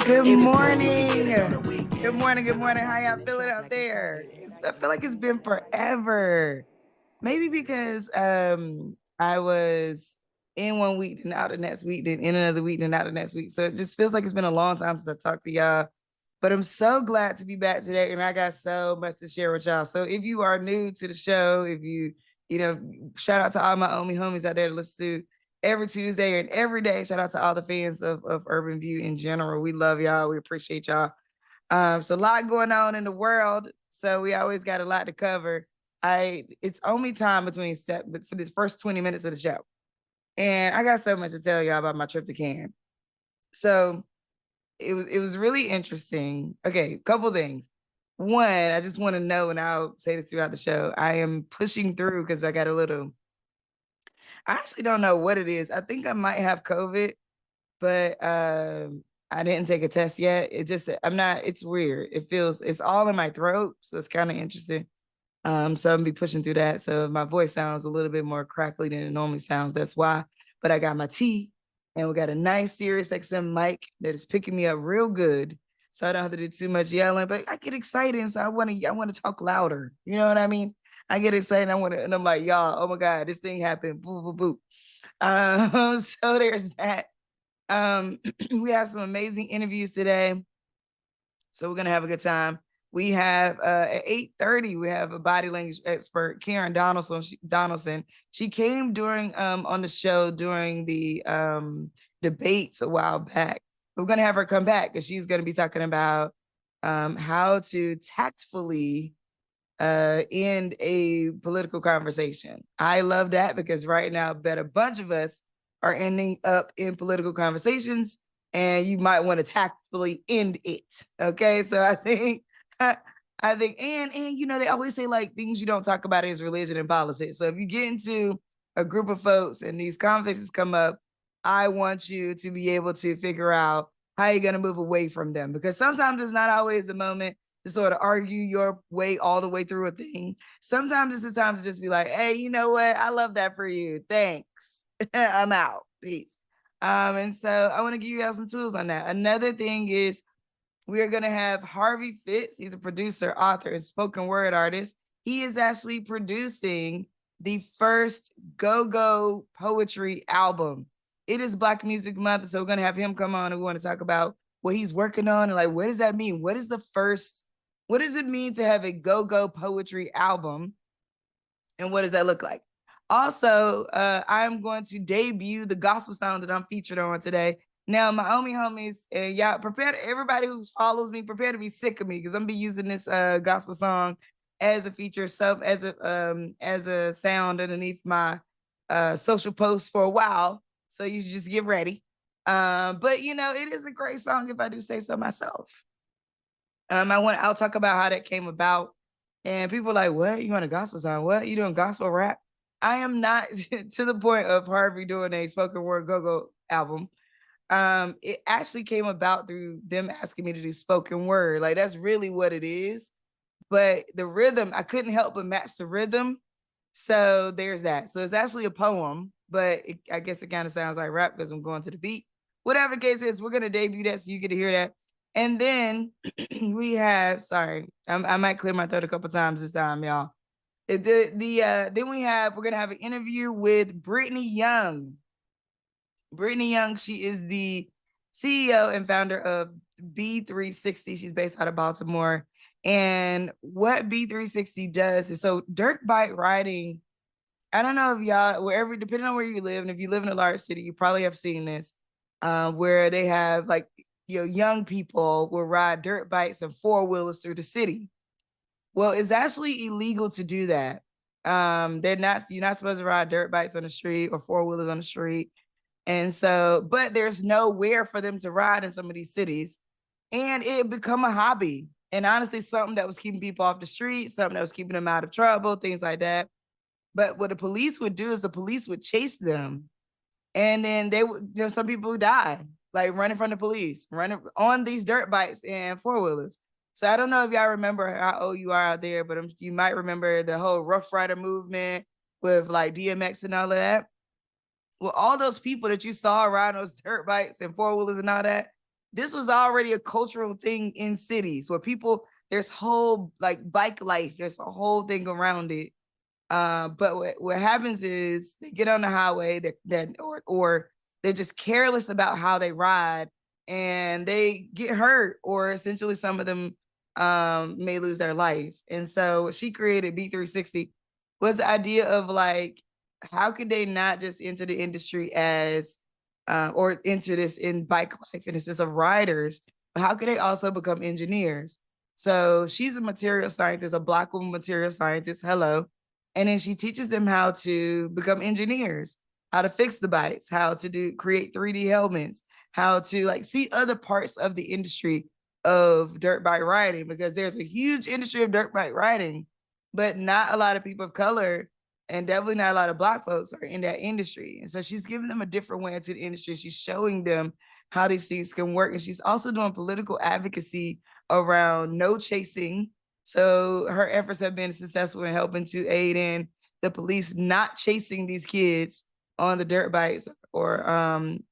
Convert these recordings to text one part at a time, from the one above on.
Good morning. Good morning. Good morning. How y'all feeling out there? I feel like it's been forever. Maybe because I was in one week and out the next week, then in another week and out the next week. So it just feels like it's been a long time since I talked to y'all. But I'm so glad to be back today, and I got so much to share with y'all. So if you are new to the show, if you know, shout out to all my Omi homies out there to listen to every Tuesday and every day. Shout out to all the fans of Urban View in general. We love y'all. We appreciate y'all. So a lot going on in the world. So we always got a lot to cover. It's only time between set, but for this first 20 minutes of the show. And I got so much to tell y'all about my trip to Cannes. So it was really interesting. Okay, a couple things. One, I just want to know, and I'll say this throughout the show. I am pushing through because I got a little. I actually don't know what it is. I think I might have COVID, but I didn't take a test yet. It just I'm not. It's weird. It's all in my throat, so it's kind of interesting. So I'm gonna be pushing through that. So if my voice sounds a little bit more crackly than it normally sounds, that's why. But I got my tea, and we got a nice Sirius XM mic that is picking me up real good, so I don't have to do too much yelling. But I get excited, and so I want to talk louder. You know what I mean? I get excited. And I'm like, y'all, oh my god, this thing happened. Boo boo boo. So there's that. We have some amazing interviews today, so we're gonna have a good time. We have at 8:30, we have a body language expert, Karen Donaldson. She came during on the show during the debates a while back. We're gonna have her come back because she's gonna be talking about how to tactfully end a political conversation. I love that because right now, bet a bunch of us are ending up in political conversations, and you might want to tactfully end it. Okay, so I think, and you know, they always say like things you don't talk about is religion and politics. So if you get into a group of folks and these conversations come up, I want you to be able to figure out how you're gonna move away from them, because sometimes it's not always the moment to sort of argue your way all the way through a thing. Sometimes it's the time to just be like, hey, you know what? I love that for you. Thanks. I'm out. Peace. And so I want to give you all some tools on that. Another thing is we are going to have Harvey Fitz. He's a producer, author, and spoken word artist. He is actually producing the first go-go poetry album. It is Black Music Month, so we're going to have him come on, and we want to talk about what he's working on and like, what does that mean? What does it mean to have a go-go poetry album? And what does that look like? Also, I'm going to debut the gospel song that I'm featured on today. Now, my Omi homies, and y'all prepare, everybody who follows me, prepare to be sick of me, because I'm gonna be using this gospel song as a feature, as a sound underneath my social posts for a while. So you just get ready. But you know, it is a great song if I do say so myself. I'll talk about how that came about. And people are like, what? You want a gospel song? What? You doing gospel rap? I am not to the point of Harvey doing a spoken word go-go album. It actually came about through them asking me to do spoken word. Like that's really what it is. But the rhythm, I couldn't help but match the rhythm. So there's that. So it's actually a poem, but I guess it kind of sounds like rap because I'm going to the beat. Whatever the case is, we're gonna debut that so you get to hear that. And then we have, sorry, I might clear my throat a couple times this time, y'all. Then we're gonna have an interview with Brittany Young. Brittany Young, she is the CEO and founder of B360. She's based out of Baltimore. And what B360 does is, so dirt bike riding, I don't know if y'all, depending on where you live, and if you live in a large city, you probably have seen this, where they have like, you know, young people will ride dirt bikes and four-wheelers through the city. Well, it's actually illegal to do that. You're not supposed to ride dirt bikes on the street or four-wheelers on the street. And so, but there's nowhere for them to ride in some of these cities. And it become a hobby. And honestly, something that was keeping people off the street, something that was keeping them out of trouble, things like that. But what the police would do is the police would chase them. And then they would, you know, some people who die, like running from the police, running on these dirt bikes and four-wheelers. So I don't know if y'all remember how old you are out there, but you might remember the whole Rough Rider movement with like DMX and all of that. Well, all those people that you saw around those dirt bikes and four-wheelers and all that, this was already a cultural thing in cities where people, there's whole like bike life, there's a whole thing around it. But what happens is they get on the highway, or they're just careless about how they ride, and they get hurt, or essentially some of them may lose their life. And so what she created, B360, was the idea of like, how could they not just enter the industry as or enter this in bike life in the sense of riders, but how could they also become engineers? So she's a material scientist, a Black woman material scientist. Hello. And then she teaches them how to become engineers, how to fix the bikes, how to create 3D helmets, how to like see other parts of the industry of dirt bike riding, because there's a huge industry of dirt bike riding, but not a lot of people of color and definitely not a lot of Black folks are in that industry. And so she's giving them a different way into the industry. She's showing them how these things can work. And she's also doing political advocacy around no chasing. So her efforts have been successful in helping to aid in the police not chasing these kids on the dirt bikes, or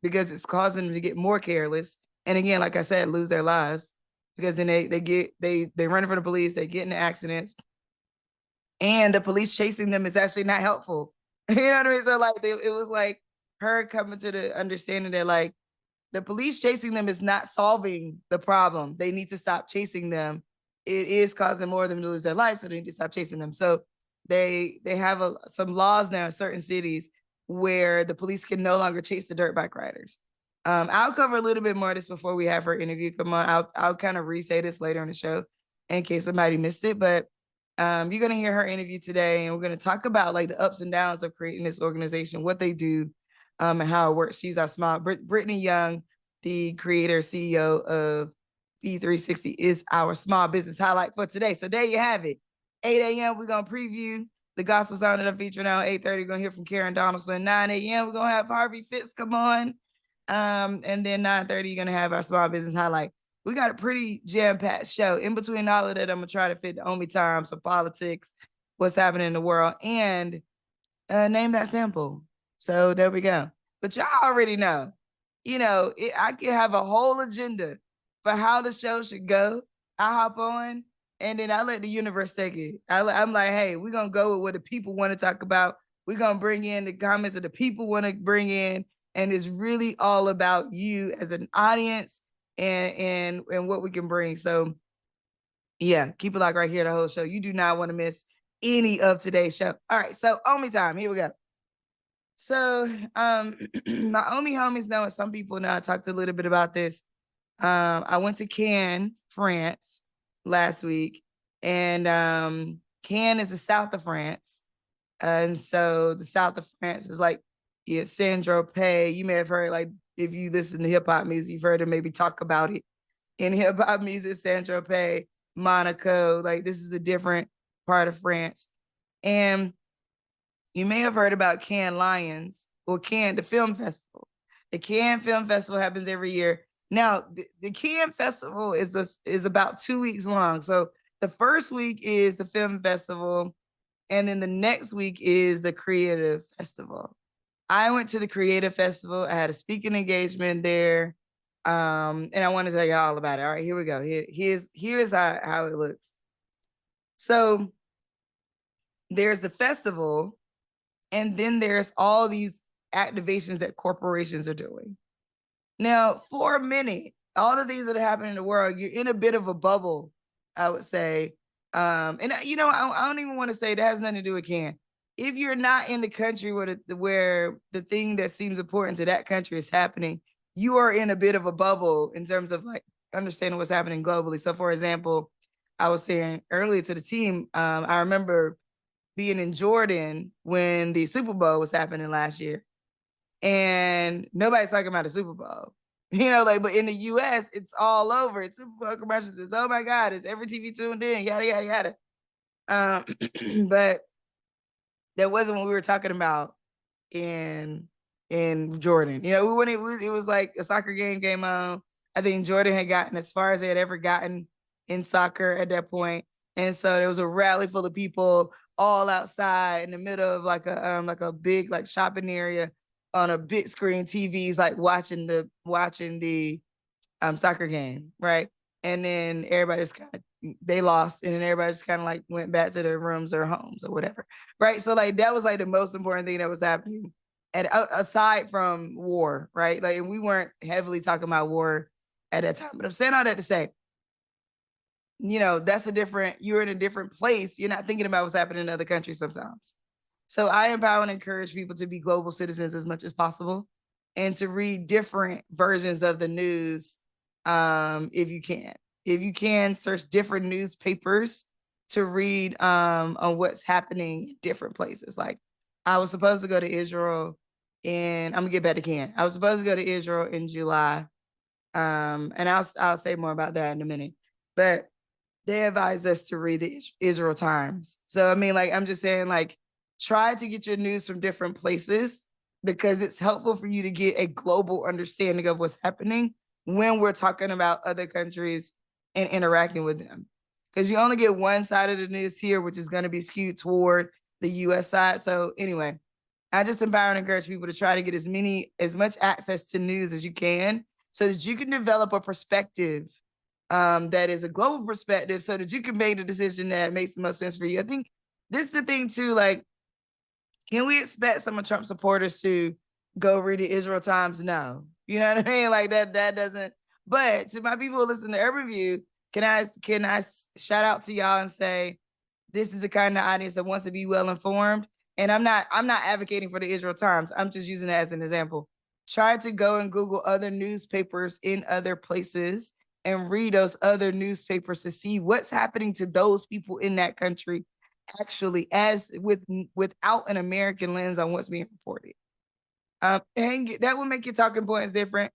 because it's causing them to get more careless. And again, like I said, lose their lives, because then they run from the police, they get into accidents, and the police chasing them is actually not helpful. You know what I mean? So like it was like her coming to the understanding that like the police chasing them is not solving the problem. They need to stop chasing them. It is causing more of them to lose their life, so they need to stop chasing them. So they have some laws now in certain cities where the police can no longer chase the dirt bike riders. I'll cover a little bit more of this before we have her interview. Come on, I'll kind of re-say this later in the show in case somebody missed it. But you're gonna hear her interview today, and we're gonna talk about like the ups and downs of creating this organization, what they do, and how it works. She's our small Brittany Young, the creator, CEO of B360, is our small business highlight for today. So there you have it. 8 a.m. we're gonna preview the gospel song that I'm featuring now. 8:30 we're gonna hear from Karen Donaldson. 9 a.m. we're gonna have Harvey Fitz come on. And then 9:30 you're gonna have our small business highlight. We got a pretty jam-packed show. In between all of that, I'm gonna try to fit the Omi time, some politics, what's happening in the world, and name that sample. So there we go. But y'all already know, I can have a whole agenda for how the show should go. I hop on and then I let the universe take it. I'm like, hey, we're gonna go with what the people want to talk about. We're gonna bring in the comments that the people want to bring in, and it's really all about you as an audience and what we can bring. So yeah, keep it like right here the whole show. You do not want to miss any of today's show. All right, so Omi time. Here we go. So my Omi homies know, and some people know, I talked a little bit about this. I went to Cannes, France last week, and Cannes is the south of France. And so the south of France is like, yeah, Saint-Tropez. You may have heard, like, if you listen to hip hop music, you've heard them maybe talk about it in hip hop music, Saint-Tropez, Monaco. Like, this is a different part of France. And you may have heard about Cannes Lions, or Cannes, the film festival. The Cannes Film Festival happens every year. Now, the Cannes Festival is about 2 weeks long. So the first week is the film festival, and then the next week is the creative festival. I went to the creative festival. I had a speaking engagement there. And I want to tell you all about it. All right, here we go. Here's how it looks. So there's the festival, and then there's all these activations that corporations are doing. Now, for a minute, all the things that are happening in the world, you're in a bit of a bubble, I would say. And I don't even want to say that has nothing to do with Cannes. If you're not in the country where the thing that seems important to that country is happening, you are in a bit of a bubble in terms of like understanding what's happening globally. So, for example, I was saying earlier to the team, I remember being in Jordan when the Super Bowl was happening last year, and nobody's talking about the Super Bowl. But in the US, it's all over. It's Super Bowl commercials. It's, oh my God, it's every TV tuned in, yada, yada, yada. But that wasn't what we were talking about in Jordan. It was like a soccer game on. I think Jordan had gotten as far as they had ever gotten in soccer at that point. And so there was a rally full of people all outside in the middle of like a big like shopping area on a big screen TVs, like watching the soccer game, right? And then everybody just kind of, they lost, and then everybody just kind of like went back to their rooms or homes or whatever, right? So like that was like the most important thing that was happening, and aside from war, right? Like, and we weren't heavily talking about war at that time, but I'm saying all that to say, you know, that's a different, you're in a different place. You're not thinking about what's happening in other countries sometimes. So I empower and encourage people to be global citizens as much as possible and to read different versions of the news if you can. If you can, search different newspapers to read on what's happening in different places. Like I was supposed to go to Israel and I'm gonna get back to Ken. I was supposed to go to Israel in July. And I'll say more about that in a minute. But they advise us to read the Israel Times. So I mean, like, I'm just saying, like, try to get your news from different places because it's helpful for you to get a global understanding of what's happening when we're talking about other countries and interacting with them. Because you only get one side of the news here, which is going to be skewed toward the US side. So anyway, I just empower and encourage people to try to get as much access to news as you can so that you can develop a perspective that is a global perspective so that you can make the decision that makes the most sense for you. I think this is the thing too, like, can we expect some of Trump supporters to go read the Israel Times? No. You know what I mean? Like that doesn't, but to my people who listen to Urban View, can I shout out to y'all and say, this is the kind of audience that wants to be well informed. And I'm not advocating for the Israel Times. I'm just using it as an example. Try to go and Google other newspapers in other places and read those other newspapers to see what's happening to those people in that country actually without an American lens on what's being reported. And that will make your talking points different,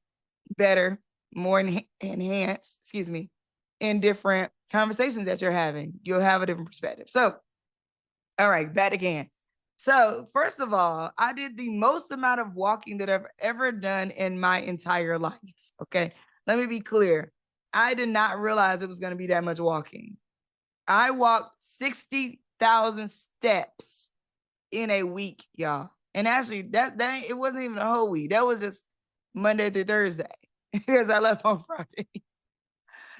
better, more enhanced, in different conversations that you're having. You'll have a different perspective. So, all right, back again. So, first of all, I did the most amount of walking that I've ever done in my entire life. Okay, let me be clear. I did not realize it was going to be that much walking. I walked 60,000 steps in a week, y'all. And actually, that it wasn't even a whole week. That was just Monday through Thursday because I left on Friday.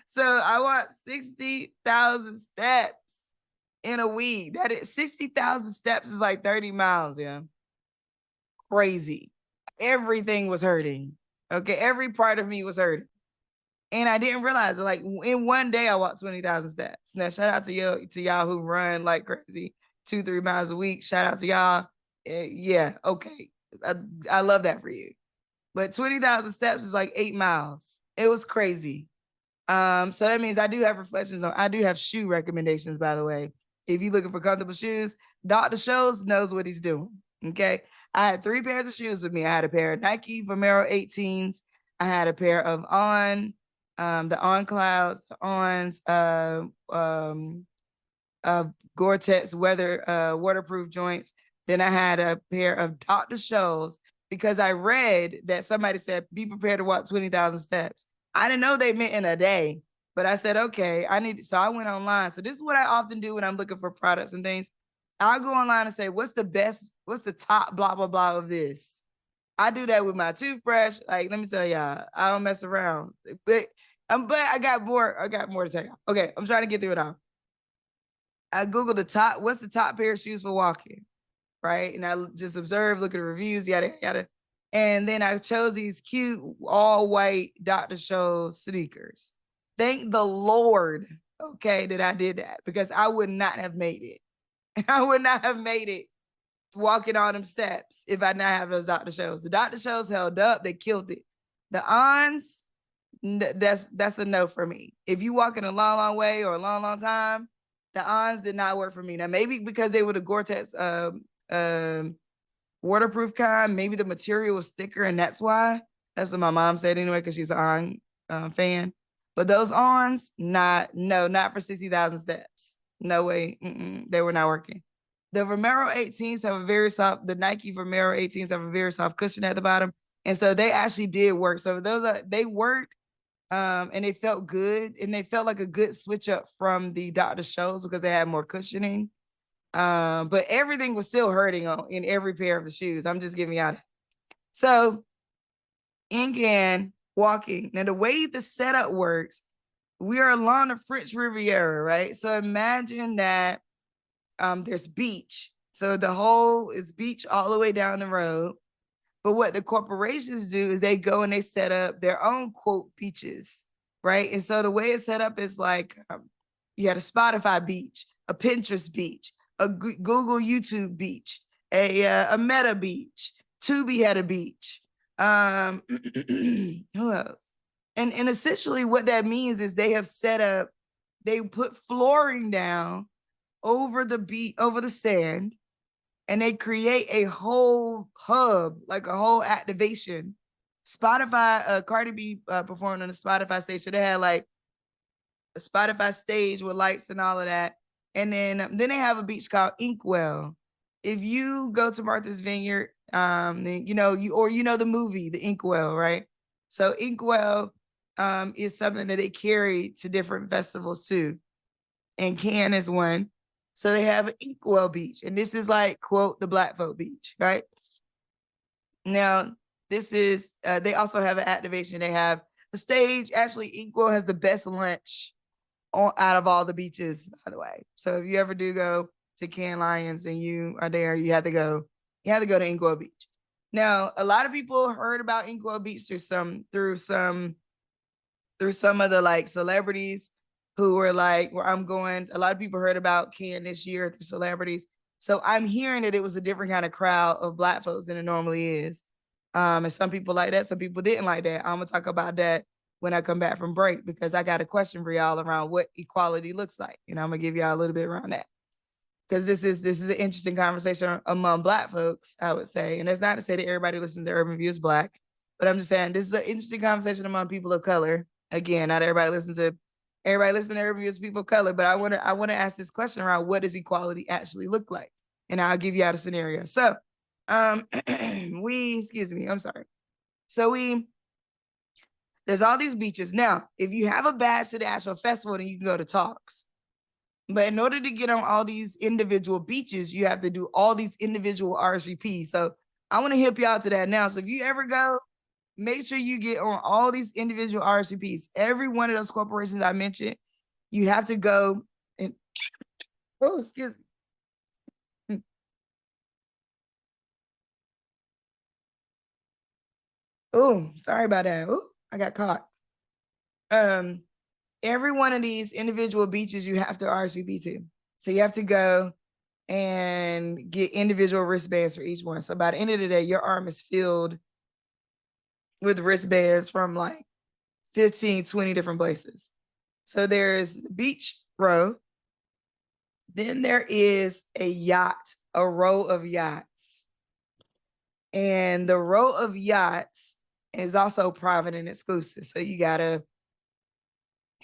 So I walked 60,000 steps in a week. That is 60,000 steps is like 30 miles, yeah. Crazy. Everything was hurting. Okay, every part of me was hurting. And I didn't realize it. Like in one day, I walked 20,000 steps. Now, shout out to y'all who run like crazy 2-3 miles a week. Shout out to y'all. Yeah, okay. I love that for you. But 20,000 steps is like 8 miles. It was crazy. So that means I do have shoe recommendations, by the way. If you're looking for comfortable shoes, Dr. Scholl's knows what he's doing. Okay. I had 3 pairs of shoes with me. I had a pair of Nike Vomero 18s. I had a pair of the On Clouds, the Ons, Gore-Tex waterproof joints. Then I had a pair of Dr. Scholl's because I read that somebody said, be prepared to walk 20,000 steps. I didn't know they meant in a day, but I said, okay, so I went online. So this is what I often do when I'm looking for products and things. I'll go online and say, what's the top blah, blah, blah of this? I do that with my toothbrush. Like, let me tell y'all, I don't mess around. But I got more to tell y'all. Okay, I'm trying to get through it all. I Googled what's the top pair of shoes for walking, right? And I just observed, look at the reviews, yada, yada. And then I chose these cute, all white Dr. Scholl's sneakers. Thank the Lord, okay, that I did that because I would not have made it. I would not have made it walking all them steps if I not have those Dr. Scholl's. The Dr. Scholl's held up, they killed it. The Ons, that's a no for me. If you walk in a long, long way or a long, long time, the Ons did not work for me. Now, maybe because they were the Gore-Tex waterproof kind, maybe the material was thicker and that's why. That's what my mom said anyway, because she's an On fan. But those Ons, not for 60,000 steps. No way. They were not working. The Vomero 18s have the Nike Vomero 18s have a very soft cushion at the bottom. And so they actually did work. So they worked and they felt good. And they felt like a good switch up from the Dr. Scholl's because they had more cushioning. But everything was still hurting in every pair of the shoes. I'm just giving you out. So in Cannes, walking. Now, the way the setup works, we are along the French Riviera, right? So imagine that there's beach. So the whole is beach all the way down the road. But what the corporations do is they go and they set up their own quote beaches, right? And so the way it's set up is like you had a Spotify beach, a Pinterest beach, a Google YouTube beach, a Meta beach, Tubi had a beach. Who else? And essentially what that means is they have set up, they put flooring down over the beach, over the sand, and they create a whole hub, like a whole activation. Spotify, Cardi B performed on a Spotify stage. So they had like a Spotify stage with lights and all of that. And then they have a beach called Inkwell. If you go to Martha's Vineyard, you know the movie, The Inkwell, right? So Inkwell is something that they carry to different festivals too. And Cannes is one. So they have an Inkwell Beach, and this is like, quote, the Black folk beach, right? Now, this is, they also have an activation. They have the stage. Actually, Inkwell has the best lunch out of all the beaches, by the way. So if you ever do go to Cannes Lions and you are there, you have to go to Inkwell Beach. Now, a lot of people heard about Inkwell Beach through some of the like celebrities who were like, where I'm going. A lot of people heard about Cannes this year through celebrities. So I'm hearing that it was a different kind of crowd of Black folks than it normally is. And some people like that, some people didn't like that. I'm gonna talk about that when I come back from break, because I got a question for y'all around what equality looks like. And I'm gonna give y'all a little bit around that. Because this is an interesting conversation among Black folks, I would say. And that's not to say that everybody listens to Urban View is Black, but I'm just saying this is an interesting conversation among people of color. Again, not everybody listens to Urban View is people of color, but I want to ask this question around what does equality actually look like? And I'll give you out a scenario. So excuse me, I'm sorry. So there's all these beaches. Now, if you have a badge to the actual festival, then you can go to talks. But in order to get on all these individual beaches, you have to do all these individual RSVPs. So I want to hip you out to that now. So if you ever go, make sure you get on all these individual RSVPs. Every one of those corporations I mentioned, you have to go and, oh, excuse me. Oh, sorry about that. Oh, I got caught. Every one of these individual beaches you have to RSVP to. So you have to go and get individual wristbands for each one. So by the end of the day, your arm is filled with wristbands from like 15, 20 different places. So there's the beach row. Then there is a yacht, a row of yachts. And the row of yachts is also private and exclusive. So you got to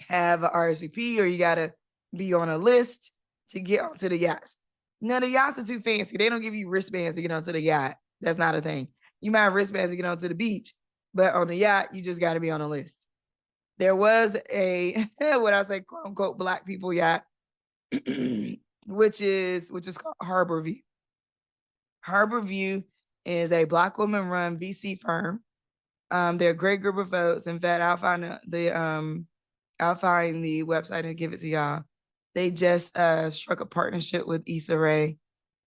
have an RSVP or you got to be on a list to get onto the yachts. Now, the yachts are too fancy. They don't give you wristbands to get onto the yacht. That's not a thing. You might have wristbands to get onto the beach, but on the yacht, you just got to be on a list. There was a, what I say, quote unquote, Black people yacht, which is called Harbor View. Harbor View is a Black woman run VC firm. They're a great group of folks. In fact, I'll find the website and give it to y'all. They just struck a partnership with Issa Rae.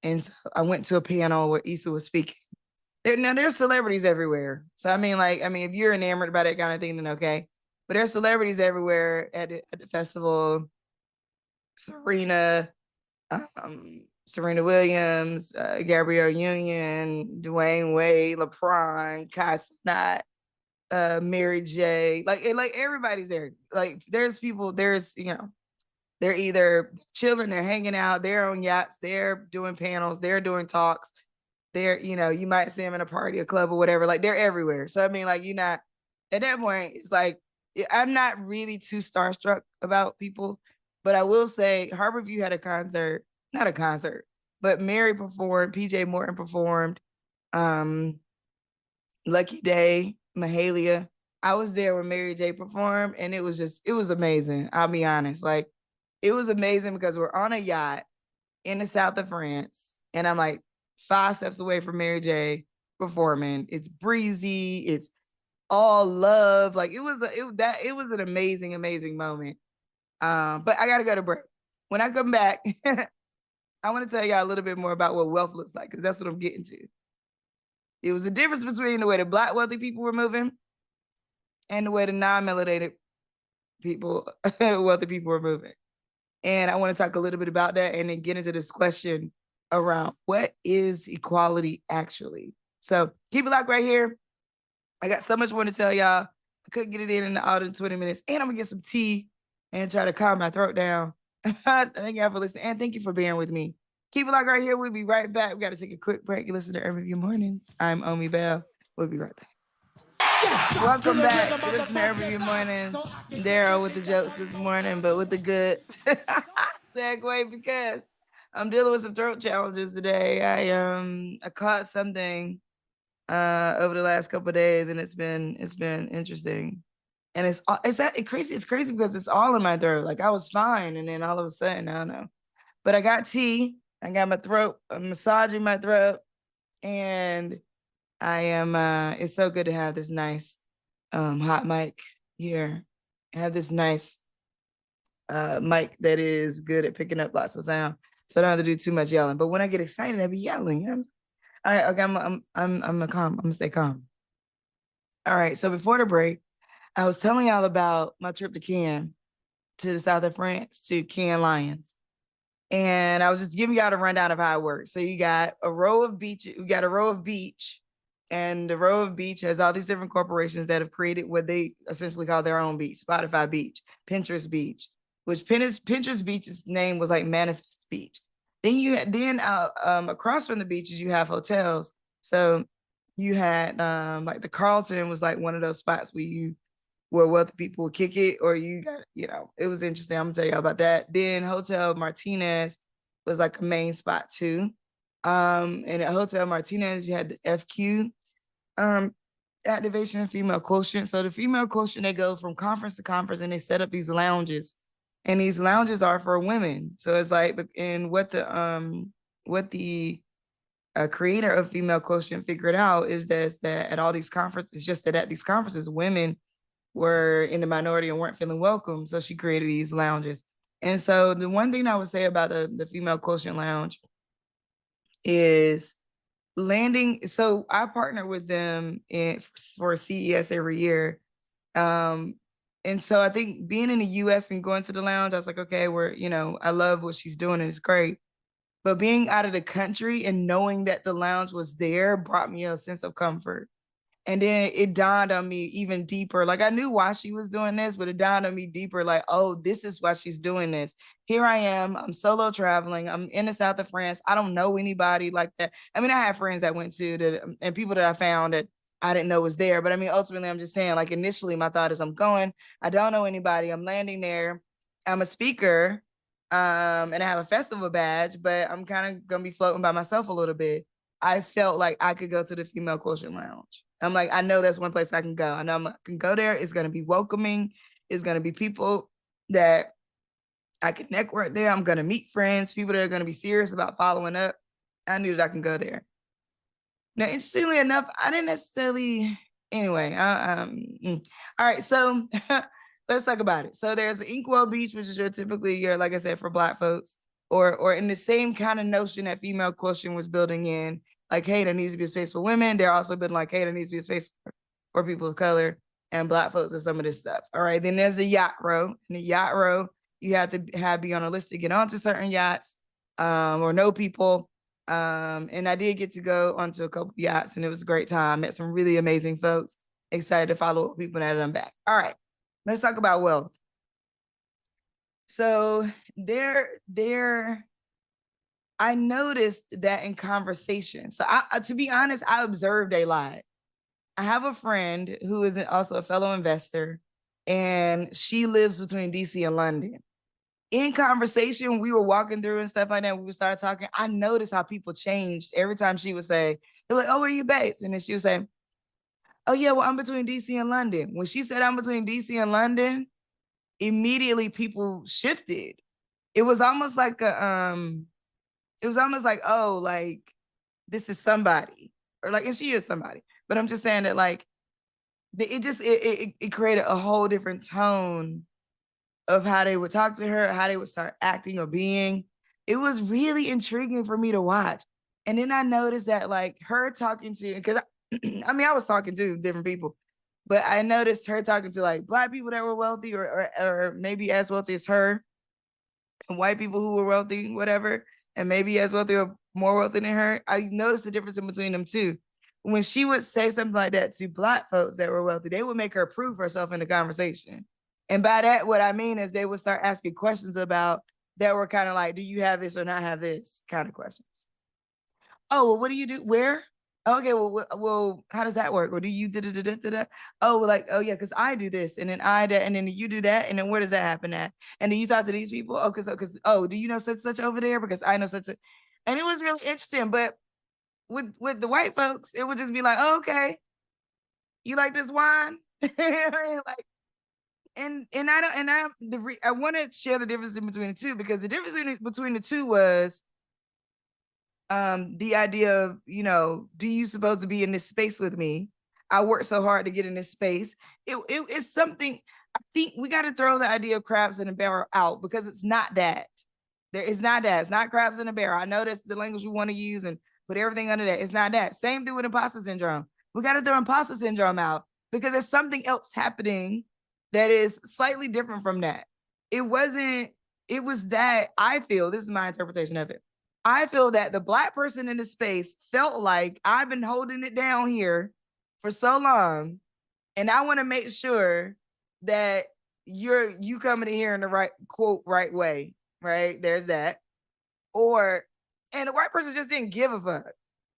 And so I went to a panel where Issa was speaking. There's celebrities everywhere. So I mean, if you're enamored by that kind of thing, then okay. But there's celebrities everywhere at the festival. Serena Williams, Gabrielle Union, Dwayne Wade, LeBron, Kai Cenat, Mary J. Like everybody's there. Like there's people, they're either chilling, they're hanging out, they're on yachts, they're doing panels, they're doing talks. They're, you might see them in a party, a club or whatever. Like they're everywhere. So I mean, like you're not, at that point, it's like, I'm not really too starstruck about people, but I will say Harbor View had not a concert, but Mary performed, PJ Morton performed, Lucky Day, Mahalia. I was there when Mary J performed and it was amazing. I'll be honest. Like it was amazing because we're on a yacht in the south of France and I'm like 5 steps away from Mary J performing. It's breezy. all love. Like it was an amazing, amazing moment. But I gotta go to break. When I come back, I want to tell y'all a little bit more about what wealth looks like, because that's what I'm getting to. It was the difference between the way the Black wealthy people were moving and the way the non-melanated people, wealthy people were moving. And I want to talk a little bit about that and then get into this question around what is equality actually. So keep it locked right here. I got so much more to tell y'all. I couldn't get it in the out in 20 minutes. And I'm gonna get some tea and try to calm my throat down. Thank y'all for listening. And thank you for being with me. Keep it locked right here. We'll be right back. We got to take a quick break. You listen to Urban View Mornings. I'm Omi Bell. We'll be right back. Welcome back to Listen to Urban View Mornings. Daryl with the jokes this morning, but with the good segue, because I'm dealing with some throat challenges today. I caught something over the last couple of days, and it's been interesting. And it's crazy. It's crazy because it's all in my throat. Like I was fine, and then all of a sudden, I don't know. But I got tea. I got my throat. I'm massaging my throat, and I am. It's so good to have this nice hot mic here. I have this nice mic that is good at picking up lots of sound, so I don't have to do too much yelling. But when I get excited, I be yelling. You know? All right, okay. I'm gonna stay calm. All right. So before the break, I was telling y'all about my trip to Cannes, to the south of France, to Cannes Lions. And I was just giving y'all a rundown of how it works. So you got a row of beach, and the row of beach has all these different corporations that have created what they essentially call their own beach: Spotify Beach, Pinterest Beach, which Pinterest Beach's name was like Manifest Beach. Then across from the beaches, you have hotels. So you had like the Carlton was like one of those spots where wealthy people would kick it, or you got, it was interesting. I'm gonna tell y'all about that. Then Hotel Martinez was like a main spot too. And at Hotel Martinez, you had the FQ activation, female quotient. So the female quotient, they go from conference to conference and they set up these lounges. And these lounges are for women. So it's like, and what the creator of female quotient figured out is that at all these conferences, just that at these conferences, women were in the minority and weren't feeling welcome. So she created these lounges. And so the one thing I would say about the female quotient lounge is landing. So I partner with them for CES every year. And so I think being in the US and going to the lounge, I was like, okay, I love what she's doing and it's great. But being out of the country and knowing that the lounge was there brought me a sense of comfort. And then it dawned on me even deeper. Like I knew why she was doing this, but it dawned on me deeper. Like, oh, this is why she's doing this. Here I am. I'm solo traveling. I'm in the south of France. I don't know anybody like that. I mean, I have friends that went to that and people that I found that I didn't know was there. But I mean, ultimately, I'm just saying, like, initially, my thought is I'm going. I don't know anybody. I'm landing there. I'm a speaker, and I have a festival badge, but I'm kind of going to be floating by myself a little bit. I felt like I could go to the female quotient lounge. I'm like, I know that's one place I can go. I know I can go there. It's going to be welcoming. It's going to be people that I can network there. I'm going to meet friends, people that are going to be serious about following up. I knew that I can go there. Now, interestingly enough, I didn't necessarily, anyway. All right, so let's talk about it. So there's Inkwell Beach, which is typically like I said, for Black folks, or in the same kind of notion that female quotient was building in. Like, hey, there needs to be a space for women. They're also been like, hey, there needs to be a space for people of color and Black folks and some of this stuff. All right. Then there's the yacht row. In the yacht row, you have to be on a list to get onto certain yachts, or know people. And I did get to go onto a couple of yachts, and it was a great time. Met some really amazing folks. Excited to follow up people that I'm back. All right. Let's talk about wealth. So I noticed that in conversation. So to be honest, I observed a lot. I have a friend who is also a fellow investor, and she lives between DC and London. In conversation, we were walking through and stuff like that. We would start talking. I noticed how people changed every time she would say, they're like, oh, where are you based? And then she would say, oh yeah, well, I'm between DC and London. When she said I'm between DC and London, immediately people shifted. It was almost like oh, like this is somebody, or like, and she is somebody. But I'm just saying that, like, it created a whole different tone of how they would talk to her, how they would start acting or being. It was really intriguing for me to watch. And then I noticed that like her talking to, because I mean, I was talking to different people, but I noticed her talking to like Black people that were wealthy or maybe as wealthy as her, and white people who were wealthy, whatever, and maybe as wealthy or more wealthy than her. I noticed the difference in between them too. When she would say something like that to Black folks that were wealthy, they would make her prove herself in the conversation. And by that, what I mean is they would start asking questions about that were kind of like, do you have this or not have this kind of questions. Oh, well, what do you do? Where? Okay, well, how does that work? Or do you da? Oh, well, like, oh yeah, because I do this, and then I that, and then you do that, and then where does that happen at? And then you talk to these people. Oh, because oh, do you know such over there? Because I know such a, and it was really interesting. But with the white folks, it would just be like, oh, okay, you like this wine, like, and I don't, and I want to share the difference in between the two because the difference between the two was the idea of, you know, do you supposed to be in this space with me? I worked so hard to get in this space. It's something. I think we got to throw the idea of crabs in a barrel out because it's not that. There is not that. It's not crabs in a barrel. I know that's the language we want to use and put everything under that. It's not that. Same thing with imposter syndrome. We got to throw imposter syndrome out because there's something else happening that is slightly different from that. It wasn't, it was that I feel, this is my interpretation of it. I feel that the Black person in the space felt like I've been holding it down here for so long, and I want to make sure that you coming in here in the right quote right way, right? There's that. Or and the white person just didn't give a fuck.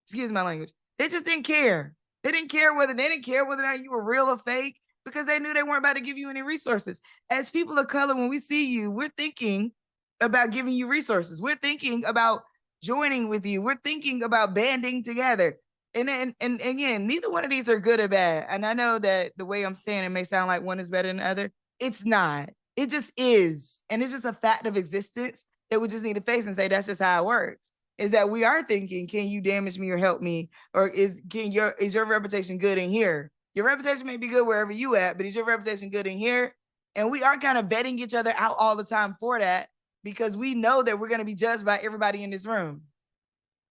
Excuse my language. They just didn't care. They didn't care whether or not you were real or fake because they knew they weren't about to give you any resources. As people of color, when we see you, we're thinking about giving you resources. We're thinking about joining with you. We're thinking about banding together. And again, neither one of these are good or bad. And I know that the way I'm saying it may sound like one is better than the other. It's not. It just is. And it's just a fact of existence that we just need to face and say that's just how it works. Is that we are thinking, can you damage me or help me? Or is your reputation good in here? Your reputation may be good wherever you at, but is your reputation good in here? And we are kind of vetting each other out all the time for that because we know that we're going to be judged by everybody in this room.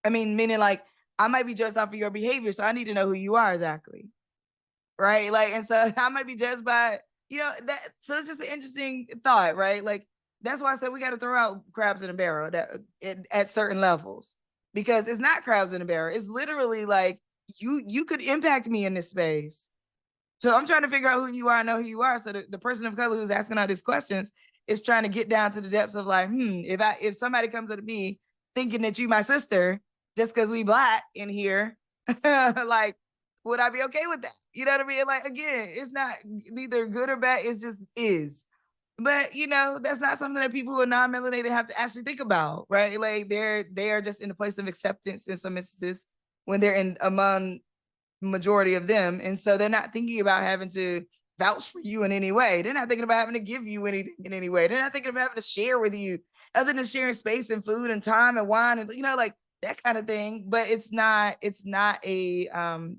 I mean, meaning like I might be judged off of your behavior, so I need to know who you are exactly, right? Like, and so I might be judged by, you know, that. So it's just an interesting thought, right? Like that's why I said we got to throw out crabs in a barrel at certain levels because it's not crabs in a barrel. It's literally like you could impact me in this space. So I'm trying to figure out who you are, and know who you are. So the person of color who's asking all these questions is trying to get down to the depths of like, if somebody comes up to me thinking that you my sister just because we Black in here, like, would I be okay with that? You know what I mean? Like, again, it's not neither good or bad. It just is. But you know, that's not something that people who are non-melanated have to actually think about, right? Like they are just in a place of acceptance in some instances when they're in among majority of them. And so they're not thinking about having to vouch for you in any way. They're not thinking about having to give you anything in any way. They're not thinking about having to share with you other than sharing space and food and time and wine and, you know, like that kind of thing. But it's not a,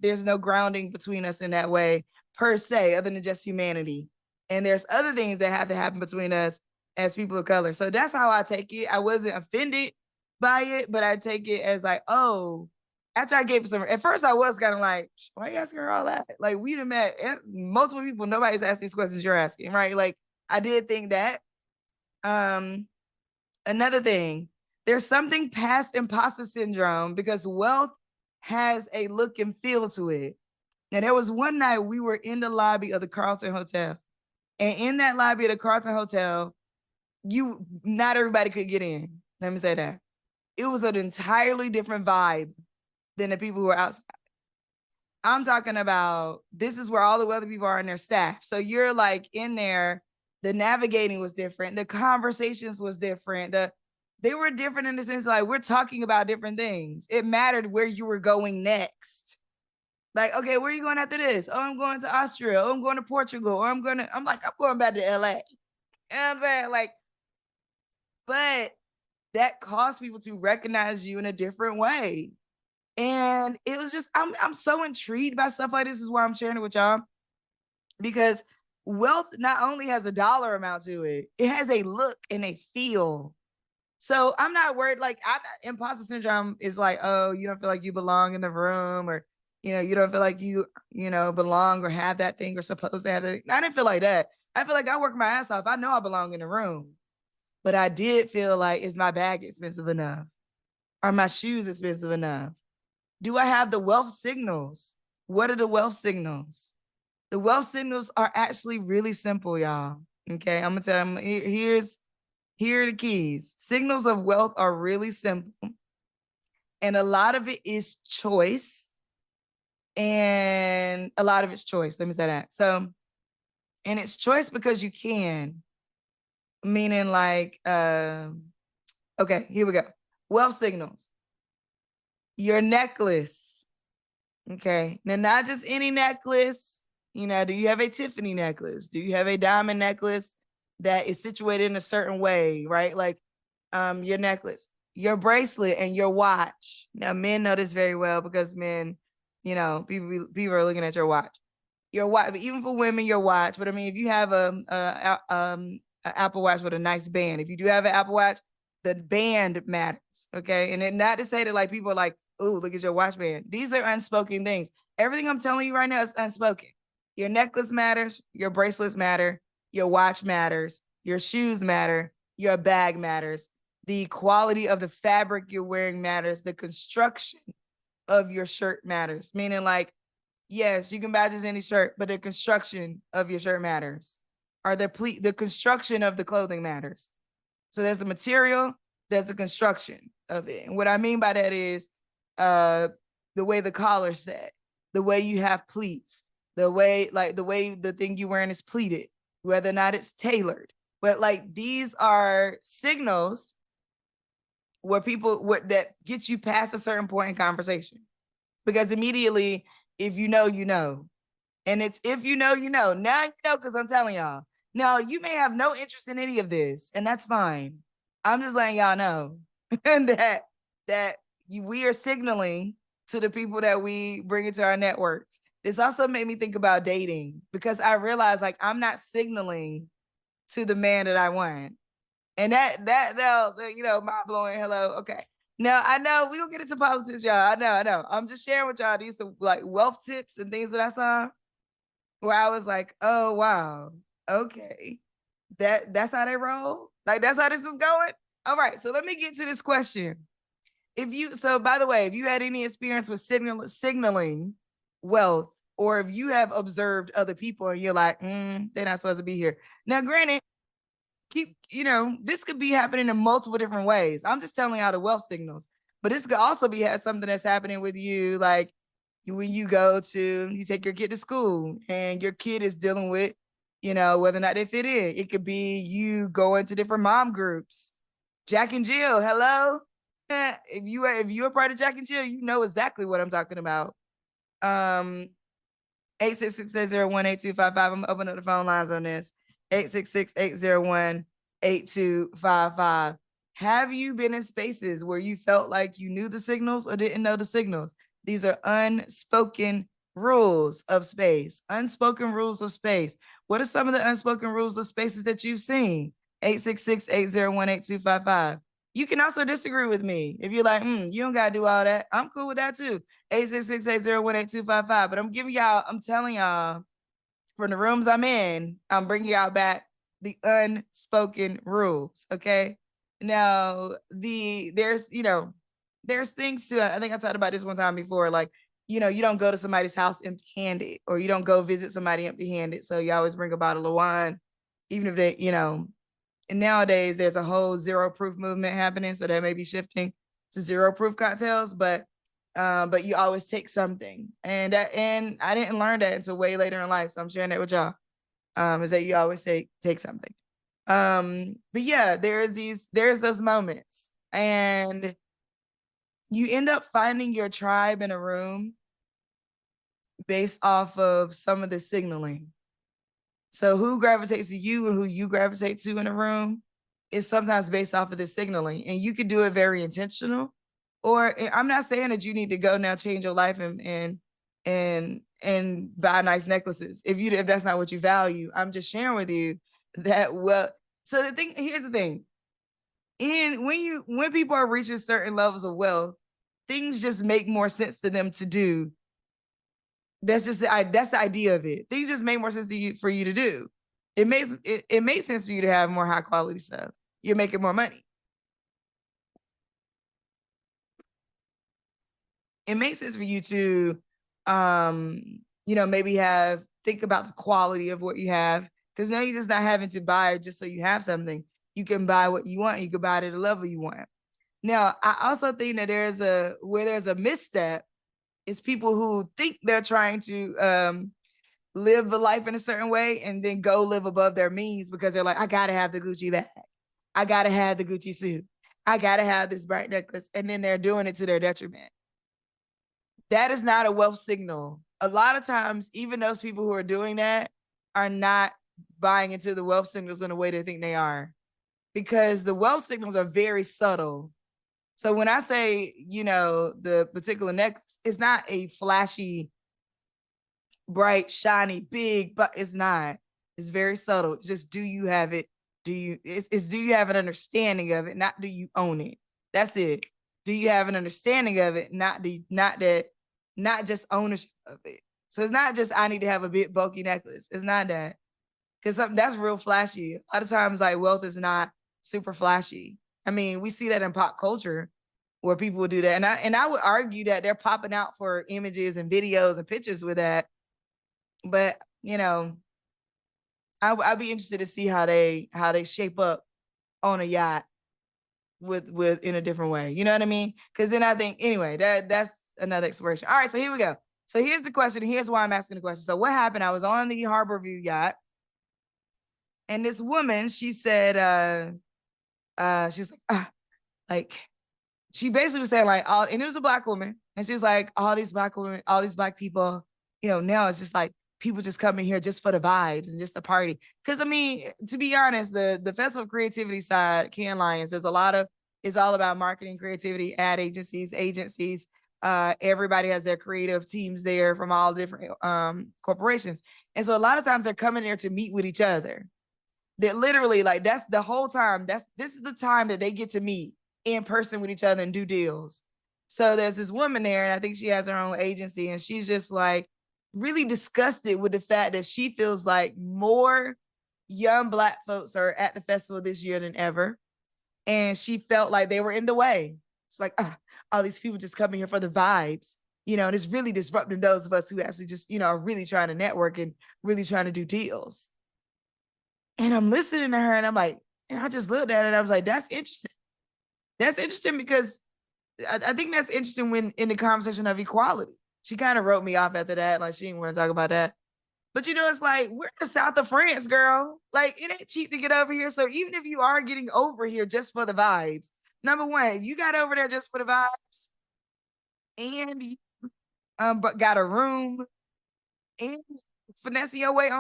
there's no grounding between us in that way per se, other than just humanity. And there's other things that have to happen between us as people of color. So that's how I take it. I wasn't offended by it, but I take it as like, oh, after I gave some, at first I was kind of like, why are you asking her all that? Like we done met multiple people, nobody's asking these questions you're asking, right? Like I did think that. Another thing, there's something past imposter syndrome because wealth has a look and feel to it. And there was one night we were in the lobby of the Carlton Hotel. And in that lobby of the Carlton Hotel, not everybody could get in. Let me say that. It was an entirely different vibe than the people who were outside. I'm talking about this is where all the wealthy people are and their staff. So you're like in there, the navigating was different, the conversations was different, they were different in the sense like we're talking about different things. It mattered where you were going next. Like, okay, where are you going after this? Oh, I'm going to Austria. Oh, I'm going to Portugal. Or I'm going back to LA. You know what I'm saying? Like, but that caused people to recognize you in a different way. And it was just, I'm so intrigued by stuff like this. Is why I'm sharing it with y'all. because wealth not only has a dollar amount to it, it has a look and a feel. So I'm not worried. Like, imposter syndrome is like, oh, you don't feel like you belong in the room, or you don't feel like you belong or have that thing or supposed to have it. I didn't feel like that. I feel like I work my ass off. I know I belong in the room, but I did feel like, is my bag expensive enough? Are my shoes expensive enough? Do I have the wealth signals? What are the wealth signals? The wealth signals are actually really simple, y'all. Okay, I'm gonna tell them. Here are the keys. Signals of wealth are really simple, and a lot of it is choice, and a lot of it's choice. Let me say that. So, and it's choice because you can, meaning like, okay, here we go. Wealth signals. Your necklace. Okay, now not just any necklace. Do you have a Tiffany necklace? Do you have a diamond necklace that is situated in a certain way, right? Like, your necklace, your bracelet, and your watch. Now, men know this very well because men, people are looking at your watch. Your watch, but even for women, your watch. But I mean, if you have an Apple Watch with a nice band, if you do have an Apple Watch, the band matters, okay? And then not to say that like people are like, oh, look at your watch band. These are unspoken things. Everything I'm telling you right now is unspoken. Your necklace matters, your bracelets matter, your watch matters, your shoes matter, your bag matters, the quality of the fabric you're wearing matters, the construction of your shirt matters. Meaning like, yes, you can buy just any shirt, but the construction of your shirt matters. Or the construction of the clothing matters. So there's a material, there's a construction of it. And what I mean by that is the way the collar's set, the way you have pleats, the way the thing you're wearing is pleated, whether or not it's tailored. But like, these are signals where that get you past a certain point in conversation. Because immediately, if you know, you know. And it's if you know, you know. Now you know, because I'm telling y'all. Now, you may have no interest in any of this, and that's fine. I'm just letting y'all know that we are signaling to the people that we bring into our networks. This also made me think about dating, because I realized like I'm not signaling to the man that I want. And that mind blowing. Hello. Okay. Now I know we gonna get into politics, y'all. I know. I'm just sharing with y'all these like wealth tips and things that I saw where I was like, oh wow, okay. That's how they roll. Like, that's how this is going. All right. So let me get to this question. By the way, if you had any experience with signaling wealth, or if you have observed other people and you're like, they're not supposed to be here. Now, granted, this could be happening in multiple different ways. I'm just telling y'all the wealth signals, but this could also be something that's happening with you, like when you take your kid to school and your kid is dealing with, whether or not they fit in. It could be you going to different mom groups. Jack and Jill, hello. If you're part of Jack and Jill, you know exactly what I'm talking about. 866-801-8255. I'm opening up the phone lines on this. 866-801-8255. Have you been in spaces where you felt like you knew the signals or didn't know the signals? These are unspoken rules of space. Unspoken rules of space. What are some of the unspoken rules of spaces that you've seen? 866-801-8255. You can also disagree with me. If you're like, you don't got to do all that. I'm cool with that too. 866-801-8255. But I'm telling y'all, from the rooms I'm in, I'm bringing y'all back the unspoken rules, okay? Now, there's things too. I think I talked about this one time before, like, you don't go to somebody's house empty-handed, or you don't go visit somebody empty-handed. So you always bring a bottle of wine, even if they, and nowadays there's a whole zero proof movement happening. So that may be shifting to zero proof cocktails, but you always take something. And I didn't learn that until way later in life. So I'm sharing that with y'all. Is that you always take something. But yeah, there's those moments, and you end up finding your tribe in a room based off of some of the signaling. So who gravitates to you and who you gravitate to in a room is sometimes based off of the signaling. And you can do it very intentional. Or I'm not saying that you need to go now change your life and and buy nice necklaces. If that's not what you value, I'm just sharing with you that, well, so here's the thing. When people are reaching certain levels of wealth, things just make more sense to them to do. That's the idea of it. Things just make more sense for you to do. It makes sense for you to have more high quality stuff. You're making more money. It makes sense for you to, maybe think about the quality of what you have, because now you're just not having to buy it just so you have something. You can buy what you want. You can buy it at a level you want. Now, I also think that where there's a misstep is people who think they're trying to live the life in a certain way and then go live above their means because they're like, I gotta have the Gucci bag. I gotta have the Gucci suit. I gotta have this bright necklace. And then they're doing it to their detriment. That is not a wealth signal. A lot of times, even those people who are doing that are not buying into the wealth signals in the way they think they are, because the wealth signals are very subtle. So when I say, the particular necklace, it's not a flashy, bright, shiny, big, but it's not. It's very subtle. It's just, do you have it? Do you have an understanding of it? Not do you own it? That's it. Do you have an understanding of it? Not just ownership of it. So it's not just, I need to have a big bulky necklace. It's not that. Because that's real flashy. A lot of times, like, wealth is not super flashy. I mean, we see that in pop culture where people would do that. And I would argue that they're popping out for images and videos and pictures with that. But, I'd be interested to see how they shape up on a yacht with in a different way. You know what I mean? Because then I think, anyway, that's another exploration. All right, so here we go. So here's the question. Here's why I'm asking the question. So what happened? I was on the Harbor View yacht, and this woman, she said, she's like, she basically was saying, like, and it was a Black woman, and she's like, all these Black women, all these Black people, now it's just like people just coming here just for the vibes and just the party. Because I mean, to be honest, the Festival of Creativity side, Cannes Lions, it's all about marketing, creativity, ad agencies. Everybody has their creative teams there from all different corporations, and so a lot of times they're coming there to meet with each other. That literally, like, that's the whole time. This is the time that they get to meet in person with each other and do deals. So there's this woman there, and I think she has her own agency, and she's just like really disgusted with the fact that she feels like more young Black folks are at the festival this year than ever. And she felt like they were in the way. It's like, all these people just coming here for the vibes, and it's really disrupting those of us who actually just, are really trying to network and really trying to do deals. And I'm listening to her, and I'm like, and I just looked at it, and I was like, that's interesting. That's interesting because I think that's interesting when in the conversation of equality. She kind of wrote me off after that. Like, she didn't want to talk about that. But, it's like, we're in the south of France, girl. Like, it ain't cheap to get over here. So even if you are getting over here just for the vibes, number one, if you got over there just for the vibes and you but got a room and finessing your way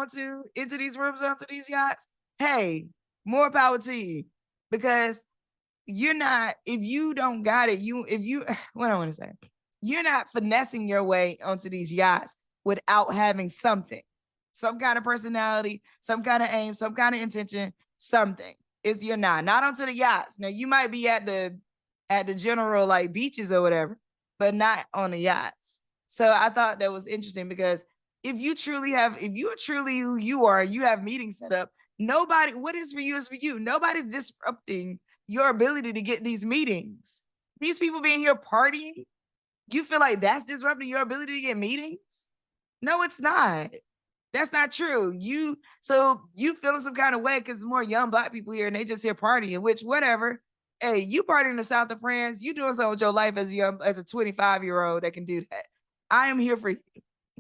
into these rooms, onto these yachts, hey, more power to you. Because you're not, if you don't got it, what I want to say, you're not finessing your way onto these yachts without having something, some kind of personality, some kind of aim, some kind of intention, something. You're not onto the yachts. Now you might be at the general, like, beaches or whatever, but not on the yachts. So I thought that was interesting because if you are truly who you are, you have meetings set up. What is for you is for you. Nobody's disrupting your ability to get these meetings. These people being here partying, you feel like that's disrupting your ability to get meetings? No, it's not. That's not true. You feeling some kind of way because more young Black people here and they just here partying, which, whatever. Hey, you party in the south of France, you doing something with your life as a 25-year-old that can do that. I am here for you.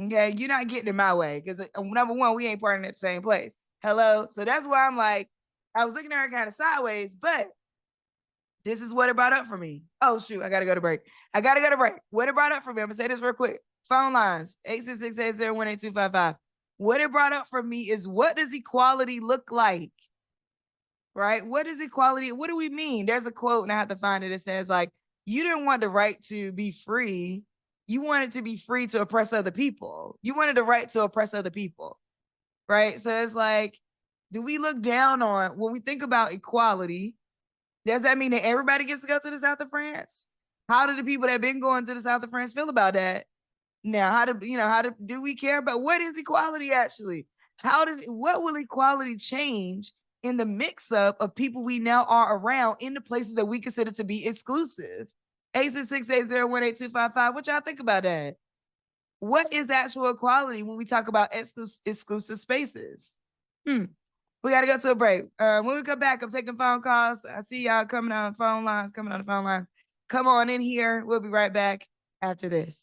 Okay, you're not getting in my way because number one, we ain't partying at the same place. Hello. So that's why I'm like, I was looking at her kind of sideways, but this is what it brought up for me. Oh, shoot. I got to go to break. What it brought up for me, I'm going to say this real quick. Phone lines, 866-801-8255. What it brought up for me is, what does equality look like? Right? What is equality? What do we mean? There's a quote, and I have to find it. It says, like, you didn't want the right to be free. you wanted to be free to oppress other people. You wanted the right to oppress other people, right? So it's like, do we look down on, when we think about equality, does that mean that everybody gets to go to the south of France? How do the people that have been going to the south of France feel about that? Now, do we care about what is equality actually? What will equality change in the mix up of people we now are around in the places that we consider to be exclusive? 866-801-8255. What y'all think about that? What is actual equality when we talk about exclusive spaces? We got to go to a break. When we come back, I'm taking phone calls. I see y'all coming on the phone lines. Come on in here. We'll be right back after this.